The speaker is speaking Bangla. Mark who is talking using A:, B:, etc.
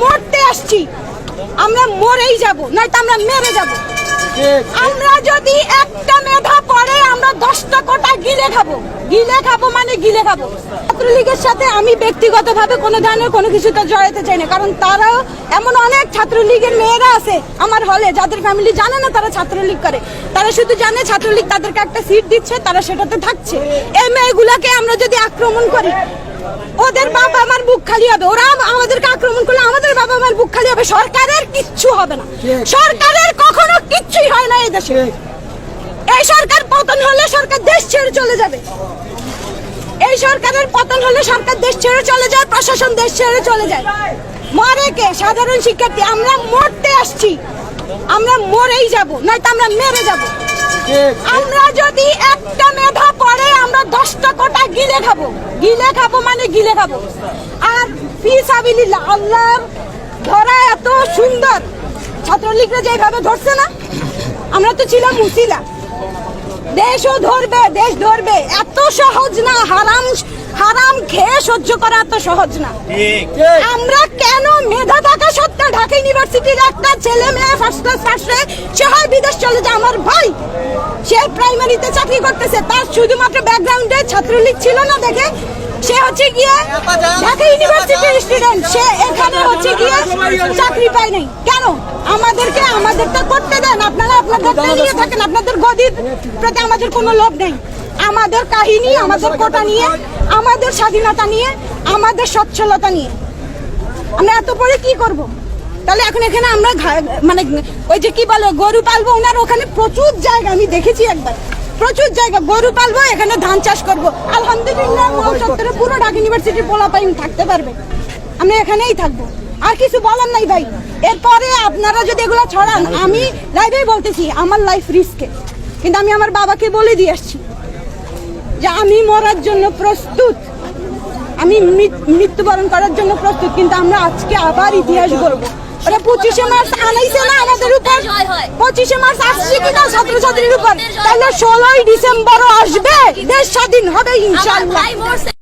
A: মরতে আসছি, আমরা মরেই যাব, নয়তো আমরা মেরে যাব। আমরা যদি একটা মেধা পড়ে আমরা 10টা কোটা গিলে খাবো, মানে গিলে খাবো। ছাত্রলীগের সাথে আমি ব্যক্তিগতভাবে কোনো ধরনের কোনো কিছুতে জড়াতে চাই না, কারণ তারাও এমন অনেক ছাত্রলীগের মেয়েরা আছে আমার হলে যাদের ফ্যামিলি জানে না তারা ছাত্রলীগ করে, তারা শুধু জানে ছাত্রলীগ তাদেরকে একটা সিট দিচ্ছে, তারা সেটাতে থাকছে। এই মেয়েগুলাকে আমরা যদি আক্রমণ করি ওদের বাবা আমার বুক খালি হবে, ওরা আমাদেরকে আক্রমণ করলে আমাদের বাবা আমার বুক খালি হবে। সরকারের কিচ্ছু হবে না, সরকারের কখনো কিচ্ছুই হয় না এই দেশে। এই সরকার পতন হলে সরকার দেশ ছেড়ে চলে যাবে, এই সরকারের পতন হলে সরকার দেশ ছেড়ে চলে যায়, প্রশাসন দেশ ছেড়ে চলে যায়। মরে কে? সাধারণ শিক্ষার্থী। আমরা মরতে আসছি, আমরা মরেই যাব, নয়তো আমরা মেরে যাব। আমরা যদি একটা মেধা পড়ে আমরা 10টা কোটা গিলে খাবো, মানে গিলে খাবো। আর ফিসাবিলিল্লাহ, আল্লাহর ধরা এত সুন্দর, ছাত্রলীগরা যেভাবে ধরছে না, আমরা তো ছিলাম মুসিলা। দেশও ধরবে, দেশ ধরবে, এত সহজ না। হারাম খেয়ে সহ্য করা এত সহজ না। আমরা কেন মেধা থাকা সত্ত্বেও ঢাকা ইউনিভার্সিটির একটা ছেলে মেয়ে ফার্স্ট ক্লাস পাশে সে হয় বিদেশ চলে যায়। আমার ভাই সে প্রাইমারিতে চাকরি করতেছে, তার শুধুমাত্র ব্যাকগ্রাউন্ডে ছাত্রলীগ ছিল না দেখে সে হচ্ছে গিয়ে ঢাকা ইউনিভার্সিটির স্টুডেন্ট, সে এখানে হচ্ছে গিয়ে চাকরি পায় নাই। কেন? আমাদেরটা করতে দেন, আপনারা আপনাদেরটা নিয়ে থাকেন, আপনাদের গদির প্রতি আমাদের কোনো লোভ নেই। আমাদের কাহিনী, আমাদের কোটা নিয়ে, আমাদের স্বাধীনতা নিয়ে, আমাদের সচ্ছলতা নিয়ে আমরা এত পরে কি করব? তাহলে এখন এখানে আমরা মানে ওই যে কি বলে গরু পালবো, ওনার ওখানে প্রচুর জায়গা, আমি দেখেছি একবার, প্রচুর জায়গা গরু পালবো, এখানে ধান চাষ করব। আলহামদুলিল্লাহ চত্বরে পুরো ঢাকা ইউনিভার্সিটির পোলাপাইন থাকতে পারবে, আমরা এখানেই থাকবো, আর কিছু বলার নাই ভাই। এরপরে আপনারা যদি এগুলো ছড়ান, আমি লাইভেই বলতেছি আমার লাইফ রিস্কে, কিন্তু আমি আমার বাবাকে বলে দিয়ে আসছি যে আমি মরার জন্য প্রস্তুত, আমি মৃত্যুবরণ করার জন্য প্রস্তুত, কিন্তু আমরা আজকে আবার ইতিহাস গড়বো। ওরা 25শে মার্চ আনাইছে না আমাদের উপর, 25শে মার্চ আসছে কিনা ছাত্রছাত্রীর উপর, তাহলে 16ই ডিসেম্বরও আসবে, দেশ স্বাধীন হবে ইনশাআল্লাহ।